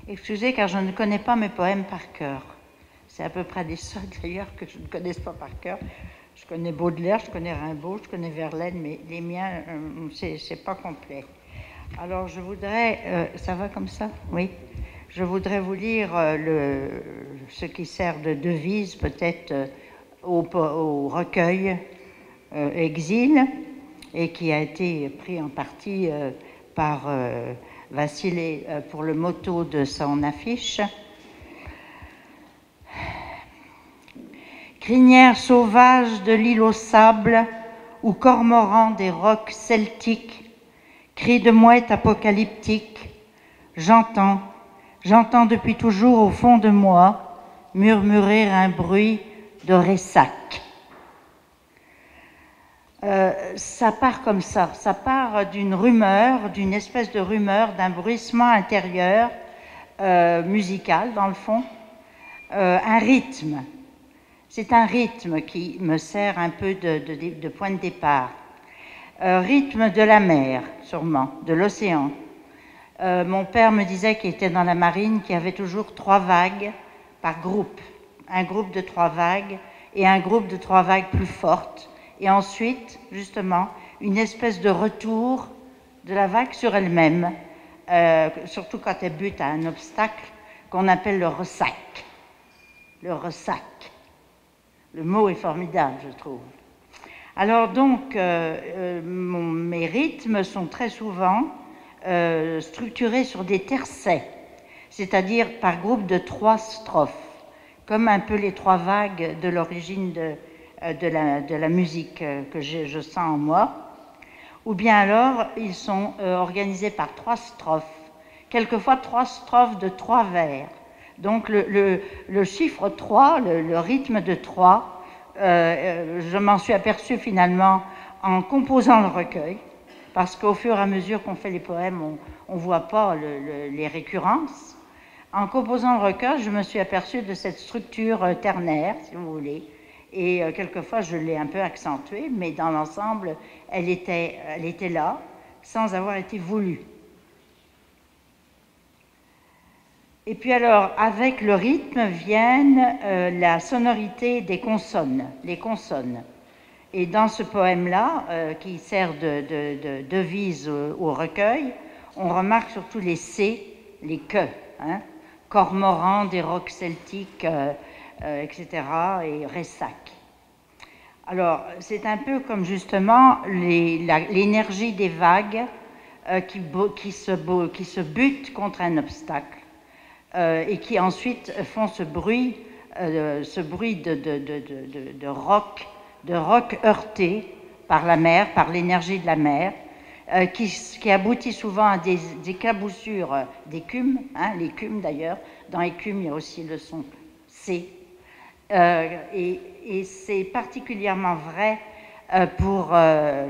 Excusez, car je ne connais pas mes poèmes par cœur. C'est à peu près des seuls d'ailleurs que je ne connaisse pas par cœur. Je connais Baudelaire, je connais Rimbaud, je connais Verlaine, mais les miens, c'est pas complet. Alors je voudrais, ça va comme ça? Oui. Je voudrais vous lire ce qui sert de devise peut-être au recueil Exil, et qui a été pris en partie par Vassilé pour le motto de son affiche. Crinière sauvage de l'île au sable, ou cormoran des rocs celtiques, cri de mouette apocalyptique, j'entends depuis toujours au fond de moi murmurer un bruit de ressac. Ça part comme ça part d'une rumeur, d'une espèce de rumeur, d'un bruissement intérieur musical dans le fond, un rythme. C'est un rythme qui me sert un peu de point de départ. Rythme de la mer, sûrement, de l'océan. Mon père me disait qu'il était dans la marine, qu'il y avait toujours 3 vagues par groupe. Un groupe de 3 vagues et un groupe de 3 vagues plus fortes. Et ensuite, justement, une espèce de retour de la vague sur elle-même, surtout quand elle bute à un obstacle qu'on appelle le ressac. Le ressac. Le mot est formidable, je trouve. Alors donc, mes rythmes sont très souvent structurés sur des tercets, c'est-à-dire par groupe de 3 strophes, comme un peu les 3 vagues de l'origine de la musique que je sens en moi. Ou bien alors, ils sont organisés par 3 strophes, quelquefois 3 strophes de 3 vers. Donc le chiffre 3, le rythme de 3, je m'en suis aperçue finalement en composant le recueil, parce qu'au fur et à mesure qu'on fait les poèmes, on ne voit pas les récurrences. En composant le recueil, je me suis aperçue de cette structure ternaire, si vous voulez, et quelquefois je l'ai un peu accentuée, mais dans l'ensemble, elle était là, sans avoir été voulue. Et puis alors, avec le rythme viennent la sonorité des consonnes, les consonnes. Et dans ce poème-là, qui sert de devise au recueil, on remarque surtout les C, les que, hein, cormoran des rocs celtiques, etc., et ressac. Alors, c'est un peu comme justement l'énergie des vagues qui se butent contre un obstacle. Et qui ensuite font ce bruit de roc heurté par la mer, par l'énergie de la mer, qui aboutit souvent à des éclaboussures d'écume, hein, l'écume d'ailleurs, dans écume il y a aussi le son C, et c'est particulièrement vrai pour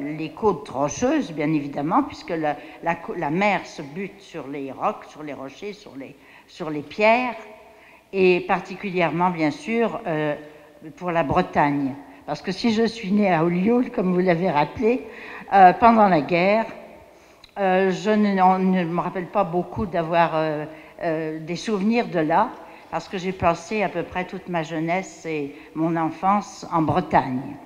les côtes rocheuses, bien évidemment, puisque la mer se bute sur les rocs, sur les rochers, sur les pierres, et particulièrement, bien sûr, pour la Bretagne. Parce que si je suis née à Ollioules, comme vous l'avez rappelé, pendant la guerre, je ne me rappelle pas beaucoup d'avoir des souvenirs de là, parce que j'ai passé à peu près toute ma jeunesse et mon enfance en Bretagne.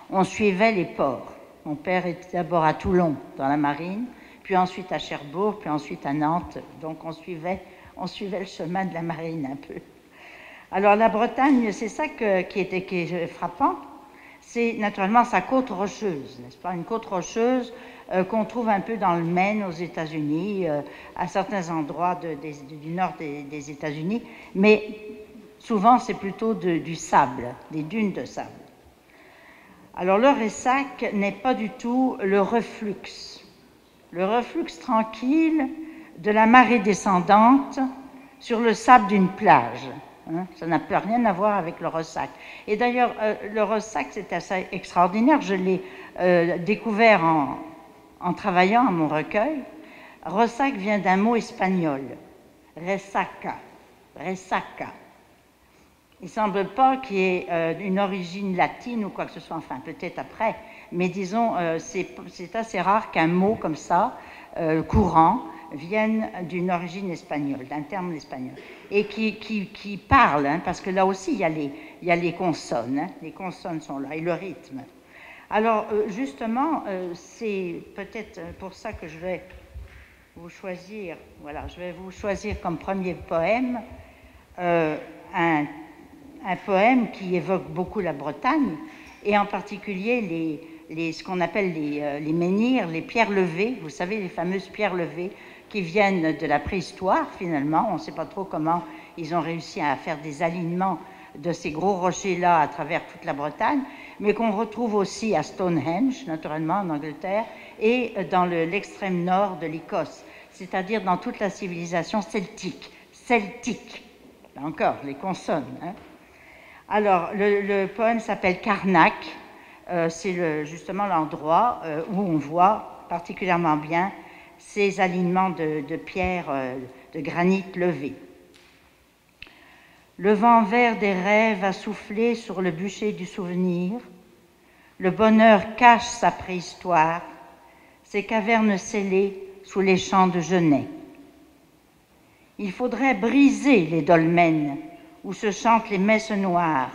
On suivait les ports. Mon père était d'abord à Toulon, dans la marine, puis ensuite à Cherbourg, puis ensuite à Nantes. Donc on suivait le chemin de la marine un peu. Alors la Bretagne, c'est ça qui est frappant, c'est naturellement sa côte rocheuse, n'est-ce pas? Une côte rocheuse qu'on trouve un peu dans le Maine aux États-Unis, à certains endroits du nord des États-Unis, mais souvent c'est plutôt du sable, des dunes de sable. Alors le ressac n'est pas du tout le reflux tranquille de la marée descendante sur le sable d'une plage. Hein, ça n'a plus rien à voir avec le ressac. Et d'ailleurs, le ressac, c'est assez extraordinaire. Je l'ai découvert en travaillant à mon recueil. Ressac vient d'un mot espagnol, resaca. Il ne semble pas qu'il y ait une origine latine ou quoi que ce soit, enfin peut-être après, mais disons, c'est assez rare qu'un mot comme ça, courant, viennent d'une origine espagnole, d'un terme espagnol, et qui parlent, hein, parce que là aussi il y a les consonnes, hein, les consonnes sont là, et le rythme. Alors justement, c'est peut-être pour ça que je vais vous choisir, voilà, je vais vous choisir comme premier poème un poème qui évoque beaucoup la Bretagne, et en particulier ce qu'on appelle les menhirs, les pierres levées, vous savez, les fameuses pierres levées qui viennent de la préhistoire finalement. On ne sait pas trop comment ils ont réussi à faire des alignements de ces gros rochers-là à travers toute la Bretagne, mais qu'on retrouve aussi à Stonehenge, naturellement en Angleterre, et dans l'extrême nord de l'Écosse, c'est-à-dire dans toute la civilisation celtique. Là encore, les consonnes. Hein. Alors, le poème s'appelle Carnac. C'est justement l'endroit où on voit particulièrement bien ces alignements de pierres de granit levées. Le vent vert des rêves a soufflé sur le bûcher du souvenir. Le bonheur cache sa préhistoire, ses cavernes scellées sous les champs de genêts. Il faudrait briser les dolmens où se chantent les messes noires.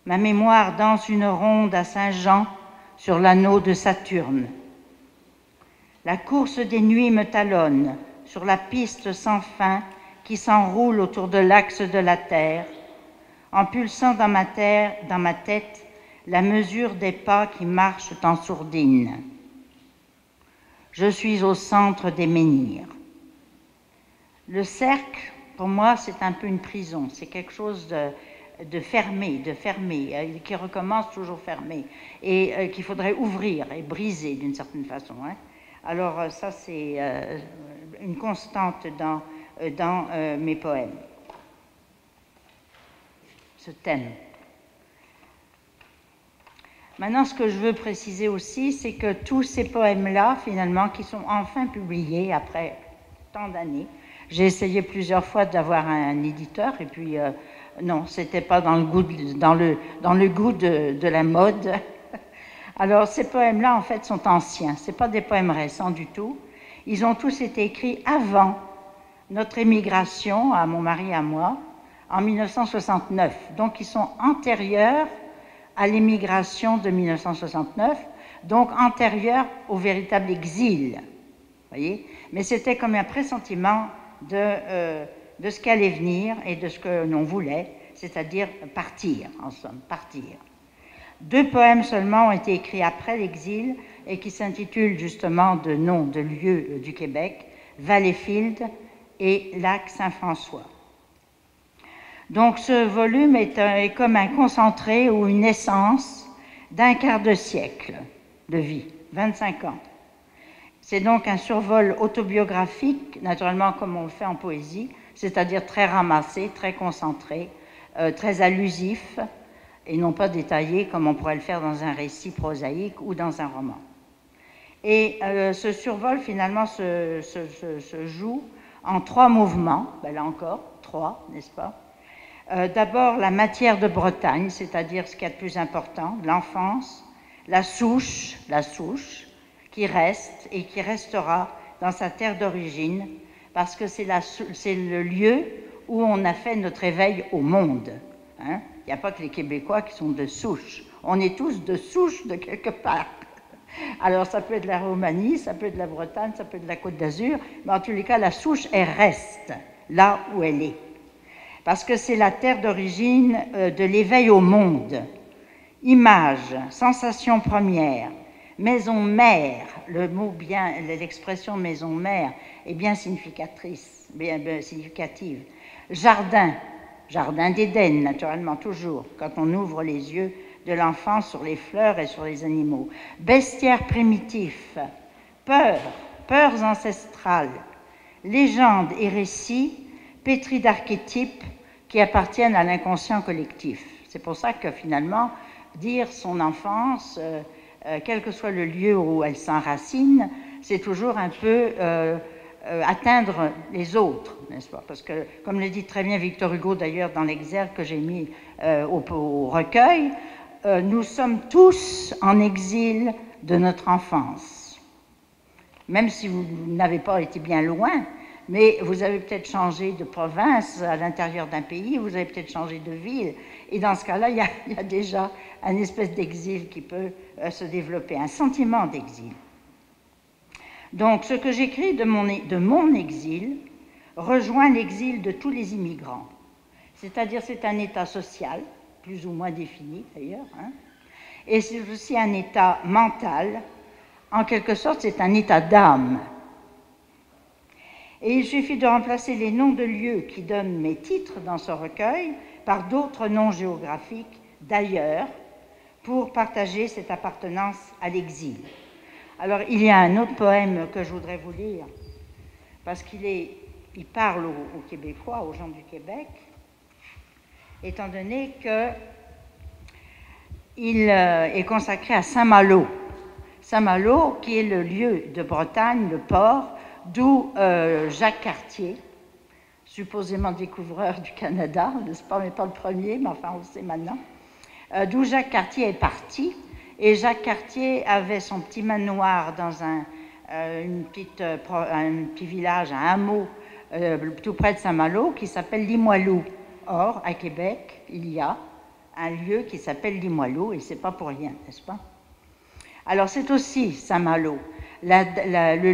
Ma mémoire danse une ronde à Saint-Jean sur l'anneau de Saturne. La course des nuits me talonne sur la piste sans fin qui s'enroule autour de l'axe de la terre, en pulsant dans ma tête la mesure des pas qui marchent en sourdine. Je suis au centre des menhirs. Le cercle, pour moi, c'est un peu une prison, c'est quelque chose de fermé, qui recommence toujours fermé, et qu'il faudrait ouvrir et briser d'une certaine façon. Hein. Alors ça, c'est une constante dans mes poèmes, ce thème. Maintenant, ce que je veux préciser aussi, c'est que tous ces poèmes-là, finalement, qui sont enfin publiés après tant d'années, j'ai essayé plusieurs fois d'avoir un éditeur, et puis non, c'était pas dans le goût de la mode. Alors, ces poèmes-là, en fait, sont anciens. C'est pas des poèmes récents du tout. Ils ont tous été écrits avant notre émigration, à mon mari et à moi, en 1969. Donc, ils sont antérieurs à l'émigration de 1969, donc antérieurs au véritable exil. Voyez ? Mais c'était comme un pressentiment de ce qui allait venir et de ce que l'on voulait, c'est-à-dire partir, en somme, partir. 2 poèmes seulement ont été écrits après l'exil et qui s'intitulent justement de noms de lieux du Québec, Valleyfield et Lac Saint-François. Donc ce volume est comme un concentré ou une essence d'un quart de siècle de vie, 25 ans. C'est donc un survol autobiographique, naturellement comme on le fait en poésie, c'est-à-dire très ramassé, très concentré, très allusif, et non pas détaillé comme on pourrait le faire dans un récit prosaïque ou dans un roman. Et ce survol, finalement, se joue en 3 mouvements, ben là encore, 3, n'est-ce pas? D'abord, la matière de Bretagne, c'est-à-dire ce qu'il y a de plus important, l'enfance, la souche, qui reste et qui restera dans sa terre d'origine, parce que c'est le lieu où on a fait notre éveil au monde. Hein? Il n'y a pas que les Québécois qui sont de souche. On est tous de souche de quelque part. Alors, ça peut être la Roumanie, ça peut être la Bretagne, ça peut être la Côte d'Azur, mais en tous les cas, la souche, elle reste là où elle est. Parce que c'est la terre d'origine de l'éveil au monde. Image, sensation première, maison mère, l'expression maison mère est bien significatrice, bien significative. Jardin d'Éden, naturellement, toujours, quand on ouvre les yeux de l'enfant sur les fleurs et sur les animaux. Bestiaire primitif, peurs ancestrales, légendes et récits pétris d'archétypes qui appartiennent à l'inconscient collectif. C'est pour ça que finalement, dire son enfance, quel que soit le lieu où elle s'enracine, c'est toujours un peu atteindre les autres, n'est-ce pas? Parce que, comme le dit très bien Victor Hugo d'ailleurs dans l'exergue que j'ai mis au recueil, nous sommes tous en exil de notre enfance. même si vous n'avez pas été bien loin, mais vous avez peut-être changé de province à l'intérieur d'un pays, vous avez peut-être changé de ville, et dans ce cas-là, il y a déjà une espèce d'exil qui peut se développer, un sentiment d'exil. Donc, ce que j'écris de mon exil rejoint l'exil de tous les immigrants. C'est-à-dire, c'est un état social, plus ou moins défini d'ailleurs, hein, et c'est aussi un état mental. En quelque sorte, c'est un état d'âme. Et il suffit de remplacer les noms de lieux qui donnent mes titres dans ce recueil par d'autres noms géographiques d'ailleurs pour partager cette appartenance à l'exil. Alors, il y a un autre poème que je voudrais vous lire, parce qu'il parle aux Québécois, aux gens du Québec, étant donné qu'il est consacré à Saint-Malo. Saint-Malo, qui est le lieu de Bretagne, le port, d'où Jacques Cartier, supposément découvreur du Canada, n'est-ce pas, mais pas le premier, mais enfin on le sait maintenant, d'où Jacques Cartier est parti. Et Jacques Cartier avait son petit manoir dans un petit village, un hameau, tout près de Saint-Malo, qui s'appelle Limoilou. Or, à Québec, il y a un lieu qui s'appelle Limoilou, et c'est pas pour rien, n'est-ce pas? Alors, c'est aussi Saint-Malo, le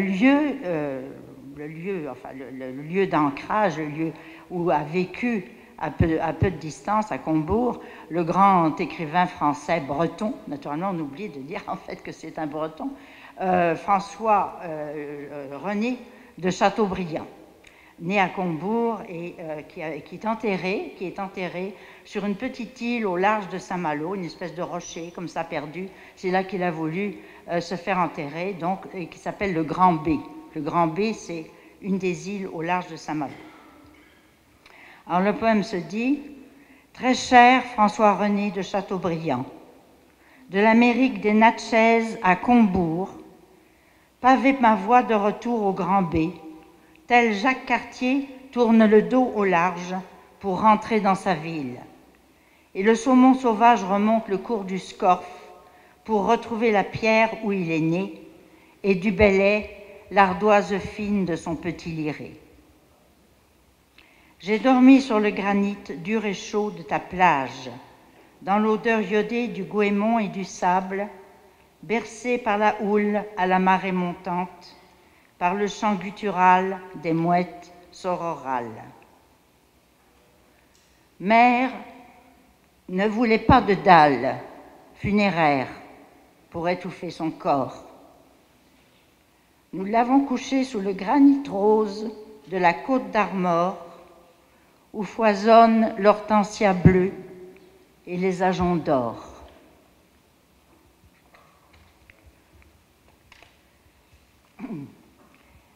lieu d'ancrage, le lieu où a vécu à peu de distance, à Combourg, le grand écrivain français breton. Naturellement, on oublie de dire en fait que c'est un breton, François René de Chateaubriand, né à Combourg et qui est enterré sur une petite île au large de Saint-Malo, une espèce de rocher comme ça perdu. C'est là qu'il a voulu se faire enterrer, donc, et qui s'appelle le Grand B. Le Grand B, c'est une des îles au large de Saint-Malo. Alors le poème se dit « Très cher François-René de Chateaubriand, de l'Amérique des Natchez à Combourg, pavé ma voie de retour au Grand B, tel Jacques Cartier tourne le dos au large pour rentrer dans sa ville. Et le saumon sauvage remonte le cours du Scorff pour retrouver la pierre où il est né, et du Bellay l'ardoise fine de son petit liré. J'ai dormi sur le granit dur et chaud de ta plage, dans l'odeur iodée du goémon et du sable, bercé par la houle à la marée montante, par le chant guttural des mouettes sororales. Mère ne voulait pas de dalle funéraire pour étouffer son corps. Nous l'avons couché sous le granit rose de la côte d'Armor, où foisonnent l'hortensia bleue et les ajoncs d'or.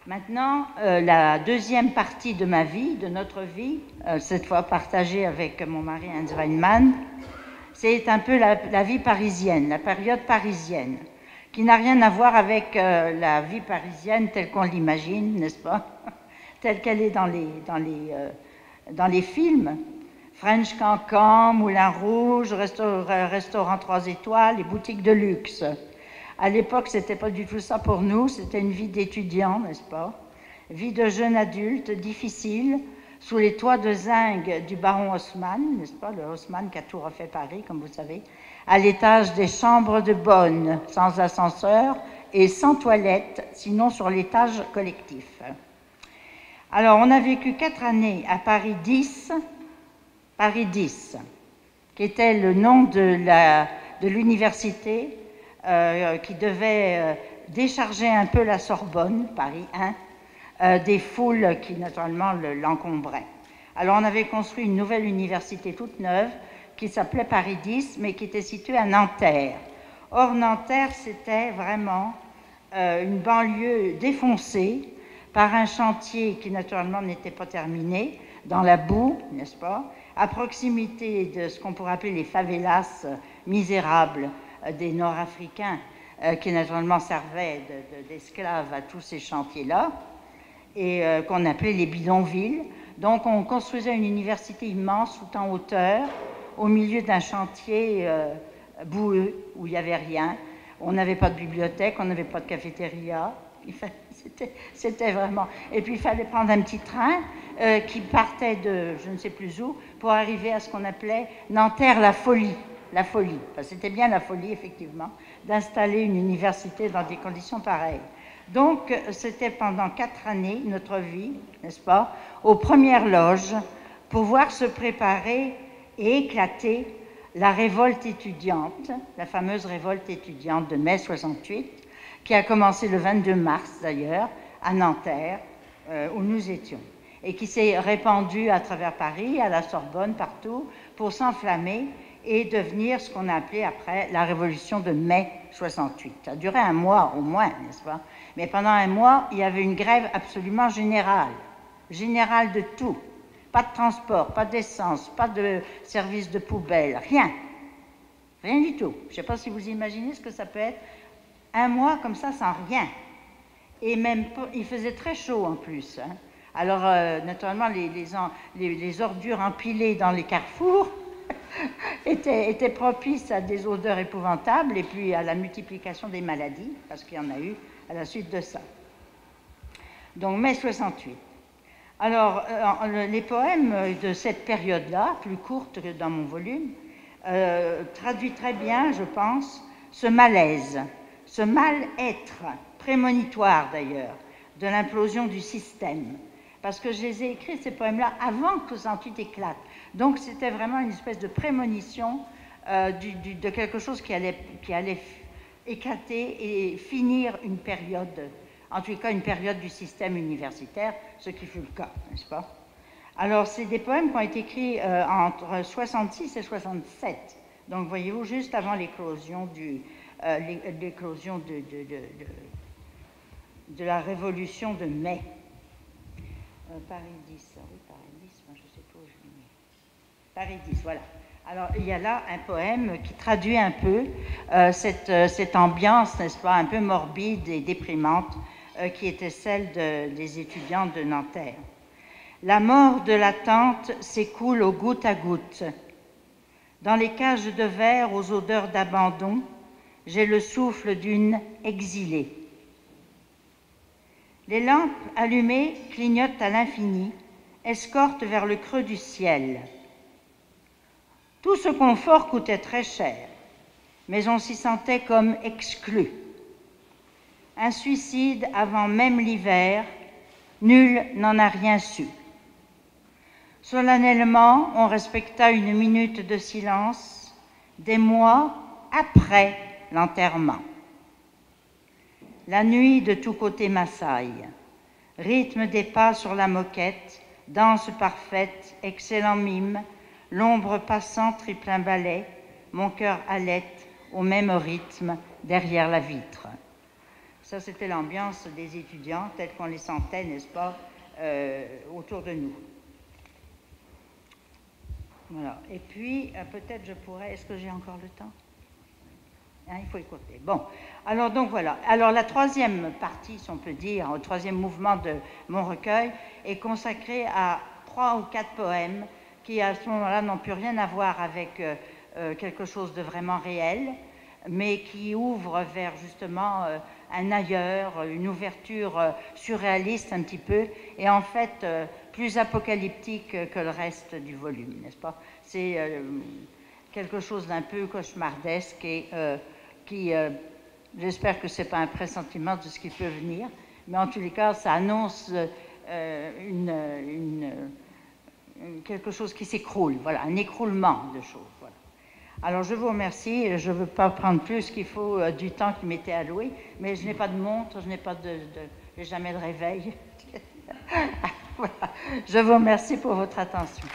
Maintenant, la deuxième partie de ma vie, de notre vie, cette fois partagée avec mon mari Hans Weinmann, c'est un peu la vie parisienne, la période parisienne, qui n'a rien à voir avec la vie parisienne telle qu'on l'imagine, n'est-ce pas? Telle qu'elle est dans les films. French Cancan, Moulin Rouge, restaurant 3 étoiles et boutiques de luxe. À l'époque, ce n'était pas du tout ça pour nous, c'était une vie d'étudiant, n'est-ce pas? Vie de jeune adulte, difficile, sous les toits de zinc du baron Haussmann, n'est-ce pas? Le Haussmann qui a tout refait Paris, comme vous savez, à l'étage des chambres de bonne, sans ascenseur et sans toilette, sinon sur l'étage collectif. Alors, on a vécu 4 années à Paris 10, qui était le nom de l'université qui devait décharger un peu la Sorbonne, Paris 1, des foules qui naturellement l'encombraient. Alors on avait construit une nouvelle université toute neuve qui s'appelait Paris 10, mais qui était située à Nanterre. Or Nanterre, c'était vraiment une banlieue défoncée par un chantier qui naturellement n'était pas terminé, dans la boue, n'est-ce pas, à proximité de ce qu'on pourrait appeler les favelas misérables des Nord-Africains qui naturellement servaient d'esclaves à tous ces chantiers-là et qu'on appelait les bidonvilles. Donc on construisait une université immense tout en hauteur au milieu d'un chantier boueux où il n'y avait rien. On n'avait pas de bibliothèque, on n'avait pas de cafétéria, C'était vraiment... Et puis il fallait prendre un petit train qui partait de je ne sais plus où pour arriver à ce qu'on appelait Nanterre-la-Folie. La folie, enfin, c'était bien la folie, effectivement, d'installer une université dans des conditions pareilles. Donc, c'était pendant 4 années, notre vie, n'est-ce pas, aux premières loges, pour voir se préparer et éclater la révolte étudiante, la fameuse révolte étudiante de mai 68, qui a commencé le 22 mars, d'ailleurs, à Nanterre, où nous étions, et qui s'est répandue à travers Paris, à la Sorbonne, partout, pour s'enflammer et devenir ce qu'on a appelé après la révolution de mai 68. Ça a duré 1 mois au moins, n'est-ce pas? Mais pendant 1 mois, il y avait une grève absolument générale de tout. Pas de transport, pas d'essence, pas de service de poubelle, rien. Rien du tout. Je ne sais pas si vous imaginez ce que ça peut être. 1 mois comme ça, sans rien. Et même, il faisait très chaud en plus. Hein. Alors, naturellement, les ordures empilées dans les carrefours étaient propices à des odeurs épouvantables et puis à la multiplication des maladies, parce qu'il y en a eu à la suite de ça. Donc, mai 68. Alors, les poèmes de cette période-là, plus courte que dans mon volume, traduit très bien, je pense, ce malaise, ce mal-être, prémonitoire d'ailleurs, de l'implosion du système. Parce que je les ai écrits, ces poèmes-là, avant que 68 éclate. Donc, c'était vraiment une espèce de prémonition de quelque chose qui allait éclater et finir une période, en tout cas une période du système universitaire, ce qui fut le cas, n'est-ce pas? Alors, c'est des poèmes qui ont été écrits entre 66 et 67. Donc, voyez-vous, juste avant l'éclosion de la révolution de mai. Paris 10, oui, Paris 10, moi je ne sais pas où je l'ai mis. Paris 10, voilà. Alors, il y a là un poème qui traduit un peu cette ambiance, n'est-ce pas, un peu morbide et déprimante qui était celle des étudiants de Nanterre. La mort de l'attente s'écoule au goutte à goutte. Dans les cages de verre aux odeurs d'abandon, j'ai le souffle d'une exilée. Les lampes allumées clignotent à l'infini, escortent vers le creux du ciel. Tout ce confort coûtait très cher, mais on s'y sentait comme exclu. Un suicide avant même l'hiver, nul n'en a rien su. Solennellement, on respecta une minute de silence, des mois après l'enterrement. La nuit de tous côtés m'assaille, rythme des pas sur la moquette, danse parfaite, excellent mime, l'ombre passant triple un ballet, mon cœur halète au même rythme derrière la vitre. Ça, c'était l'ambiance des étudiants telle qu'on les sentait, n'est-ce pas, autour de nous. Voilà. Et puis, peut-être je pourrais... Est-ce que j'ai encore le temps? Il faut écouter. Bon, alors donc voilà. Alors la troisième partie, si on peut dire, au troisième mouvement de mon recueil, est consacré à 3 ou 4 poèmes qui, à ce moment-là, n'ont plus rien à voir avec quelque chose de vraiment réel, mais qui ouvrent vers justement un ailleurs, une ouverture surréaliste un petit peu, et en fait plus apocalyptique que le reste du volume, n'est-ce pas? C'est quelque chose d'un peu cauchemardesque et qui, j'espère que ce n'est pas un pressentiment de ce qui peut venir, mais en tous les cas, ça annonce quelque chose qui s'écroule, voilà, un écroulement de choses. Voilà. Alors, je vous remercie. Je ne veux pas prendre plus qu'il faut du temps qui m'était alloué, mais je n'ai pas de montre, je n'ai pas j'ai jamais de réveil. Voilà. Je vous remercie pour votre attention.